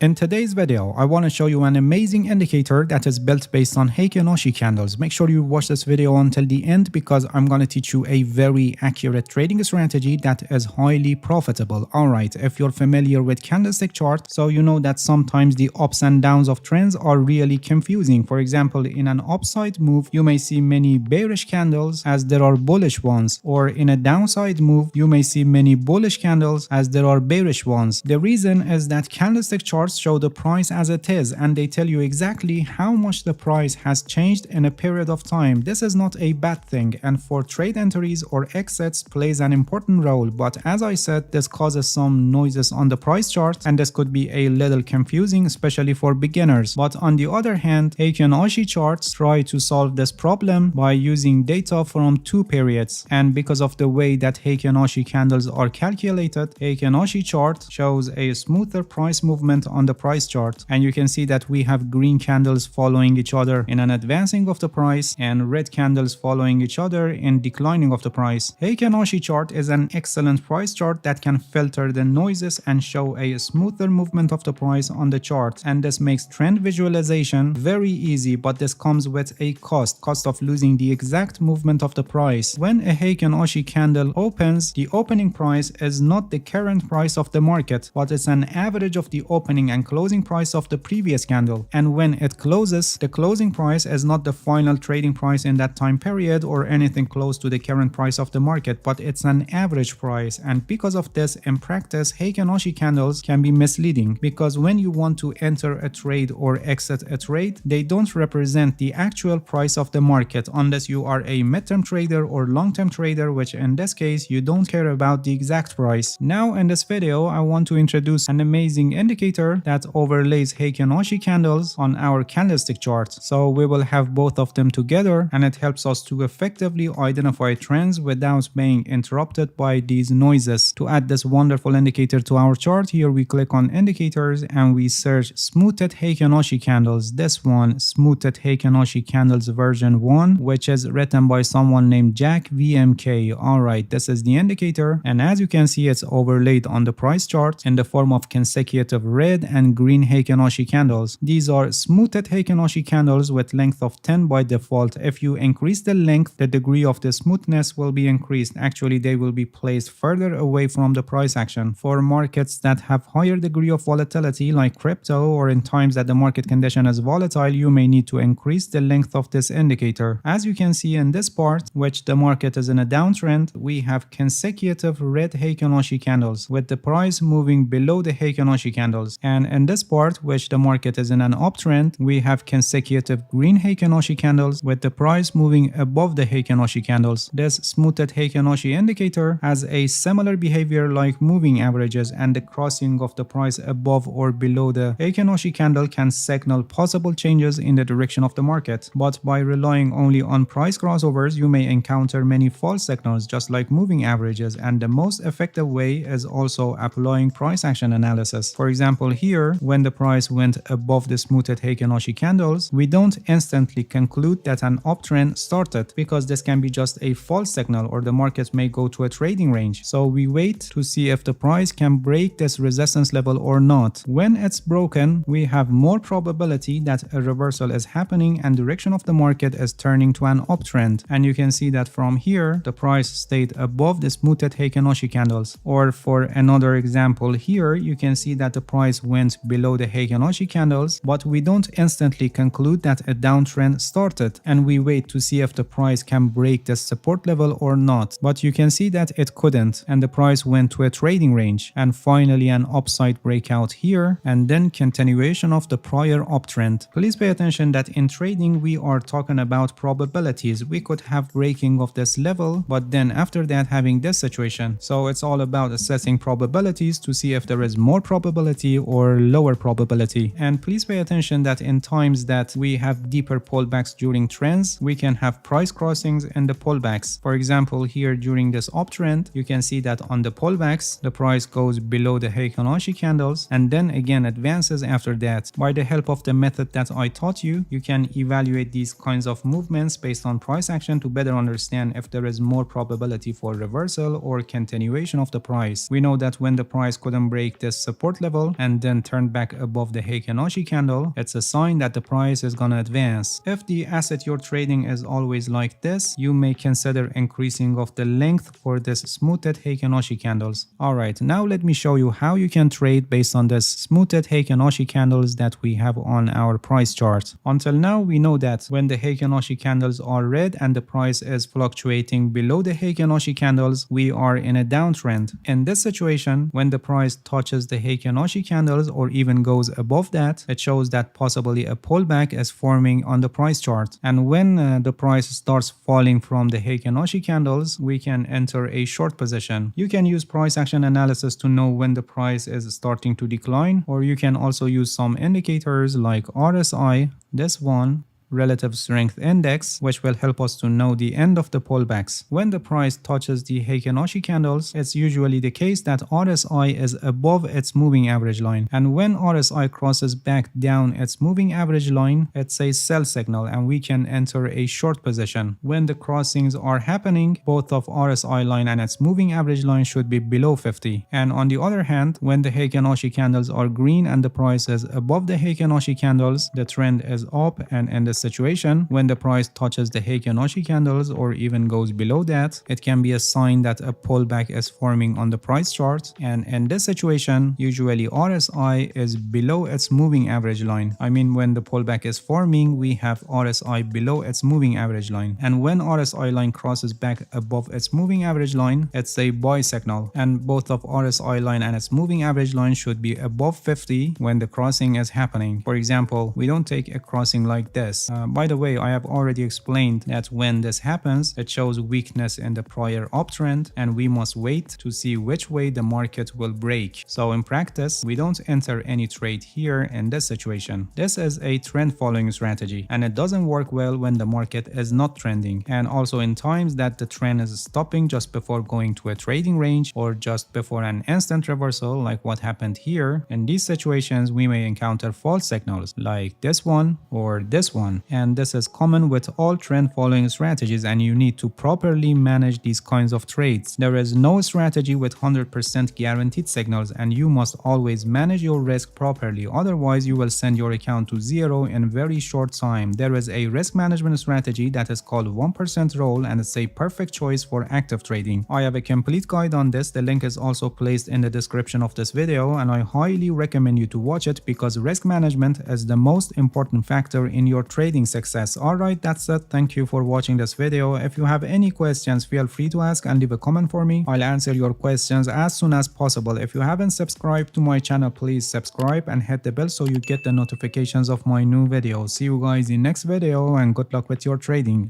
In today's video, I want to show you an amazing indicator that is built based on Heikin Ashi candles. Make sure you watch this video until the end because I'm going to teach you a very accurate trading strategy that is highly profitable. Alright, if you're familiar with candlestick chart, so you know that sometimes the ups and downs of trends are really confusing. For example, in an upside move, you may see many bearish candles as there are bullish ones, or in a downside move, you may see many bullish candles as there are bearish ones. The reason is that candlestick charts show the price as it is, and they tell you exactly how much the price has changed in a period of time. This is not a bad thing, and for trade entries or exits plays an important role, but as I said, this causes some noises on the price chart, and this could be a little confusing, especially for beginners. But on the other hand, Heikin Ashi charts try to solve this problem by using data from two periods, and because of the way that Heikin Ashi candles are calculated, Heikin Ashi chart shows a smoother price movement on the price chart, and you can see that we have green candles following each other in an advancing of the price and red candles following each other in declining of the price. Heikin Ashi chart is an excellent price chart that can filter the noises and show a smoother movement of the price on the chart, and this makes trend visualization very easy, but this comes with a cost of losing the exact movement of the price. When a Heikin Ashi candle opens, the opening price is not the current price of the market, but it's an average of the opening and closing price of the previous candle, and when it closes, the closing price is not the final trading price in that time period or anything close to the current price of the market, but it's an average price. And because of this, in practice, Heikin Ashi candles can be misleading, because when you want to enter a trade or exit a trade, they don't represent the actual price of the market unless you are a midterm trader or long-term trader, which in this case you don't care about the exact price. Now in this video, I want to introduce an amazing indicator that overlays Heikin Ashi candles on our candlestick chart. So we will have both of them together, and it helps us to effectively identify trends without being interrupted by these noises. To add this wonderful indicator to our chart, here we click on indicators and we search smoothed Heikin Ashi candles. This one, smoothed Heikin Ashi candles version 1, which is written by someone named Jack VMK. Alright, this is the indicator, and as you can see, it's overlaid on the price chart in the form of consecutive red and green Heikin Ashi candles. These are smoothed Heikin Ashi candles with length of 10 by default. If you increase the length, the degree of the smoothness will be increased. Actually, they will be placed further away from the price action. For markets that have higher degree of volatility like crypto, or in times that the market condition is volatile, you may need to increase the length of this indicator. As you can see in this part, which the market is in a downtrend, we have consecutive red Heikin Ashi candles with the price moving below the Heikin Ashi candles, and in this part, which the market is in an uptrend, we have consecutive green Heikin Ashi candles with the price moving above the Heikin Ashi candles. This smoothed Heikin Ashi indicator has a similar behavior like moving averages, and the crossing of the price above or below the Heikin Ashi candle can signal possible changes in the direction of the market. But by relying only on price crossovers, you may encounter many false signals just like moving averages, and the most effective way is also applying price action analysis. For example, here, when the price went above the smoothed Heikin Ashi candles, we don't instantly conclude that an uptrend started, because this can be just a false signal, or the market may go to a trading range. So we wait to see if the price can break this resistance level or not. When it's broken, we have more probability that a reversal is happening and direction of the market is turning to an uptrend. And you can see that from here, the price stayed above the smoothed Heikin Ashi candles. Or for another example here, you can see that the price went below the Heikin Ashi candles, but we don't instantly conclude that a downtrend started, and we wait to see if the price can break this support level or not. But you can see that it couldn't, and the price went to a trading range, and finally an upside breakout here, and then continuation of the prior uptrend. Please pay attention that in trading we are talking about probabilities. We could have breaking of this level, but then after that having this situation. So it's all about assessing probabilities to see if there is more probability or lower probability. And please pay attention that in times that we have deeper pullbacks during trends, we can have price crossings in the pullbacks. For example, here during this uptrend, you can see that on the pullbacks, the price goes below the Heikin Ashi candles and then again advances after that. By the help of the method that I taught you, you can evaluate these kinds of movements based on price action to better understand if there is more probability for reversal or continuation of the price. We know that when the price couldn't break this support level and then turned back above the Heikin Ashi candle, it's a sign that the price is gonna advance. If the asset you're trading is always like this, you may consider increasing of the length for this smoothed Heikin Ashi candles. Alright, now let me show you how you can trade based on this smoothed Heikin Ashi candles that we have on our price chart. Until now, we know that when the Heikin Ashi candles are red and the price is fluctuating below the Heikin Ashi candles, we are in a downtrend. In this situation, when the price touches the Heikin Ashi candles or even goes above that, it shows that possibly a pullback is forming on the price chart. And when the price starts falling from the Heikin Ashi candles, we can enter a short position. You can use price action analysis to know when the price is starting to decline, or you can also use some indicators like RSI, this one, Relative Strength Index, which will help us to know the end of the pullbacks. When the price touches the Heikin Ashi candles, it's usually the case that RSI is above its moving average line. And when RSI crosses back down its moving average line, it's a sell signal and we can enter a short position. When the crossings are happening, both of RSI line and its moving average line should be below 50. And on the other hand, when the Heikin Ashi candles are green and the price is above the Heikin Ashi candles, the trend is up, and in the situation, when the price touches the Heikin Ashi candles or even goes below that, it can be a sign that a pullback is forming on the price chart. And in this situation, usually RSI is below its moving average line. I mean, when the pullback is forming, we have RSI below its moving average line. And when RSI line crosses back above its moving average line, it's a buy signal. And both of RSI line and its moving average line should be above 50 when the crossing is happening. For example, we don't take a crossing like this. By the way, I have already explained that when this happens, it shows weakness in the prior uptrend and we must wait to see which way the market will break. So in practice, we don't enter any trade here in this situation. This is a trend following strategy and it doesn't work well when the market is not trending, and also in times that the trend is stopping just before going to a trading range or just before an instant reversal like what happened here. In these situations, we may encounter false signals like this one or this one. And this is common with all trend following strategies, and you need to properly manage these kinds of trades. There is no strategy with 100% guaranteed signals, and you must always manage your risk properly, otherwise you will send your account to zero in very short time. There is a risk management strategy that is called 1% rule, and it's a perfect choice for active trading. I have a complete guide on this. The link is also placed in the description of this video, and I highly recommend you to watch it because risk management is the most important factor in your trading success. Alright, that's it. Thank you for watching this video. If you have any questions, feel free to ask and leave a comment for me. I'll answer your questions as soon as possible. If you haven't subscribed to my channel, please subscribe and hit the bell so you get the notifications of my new videos. See you guys in next video and good luck with your trading.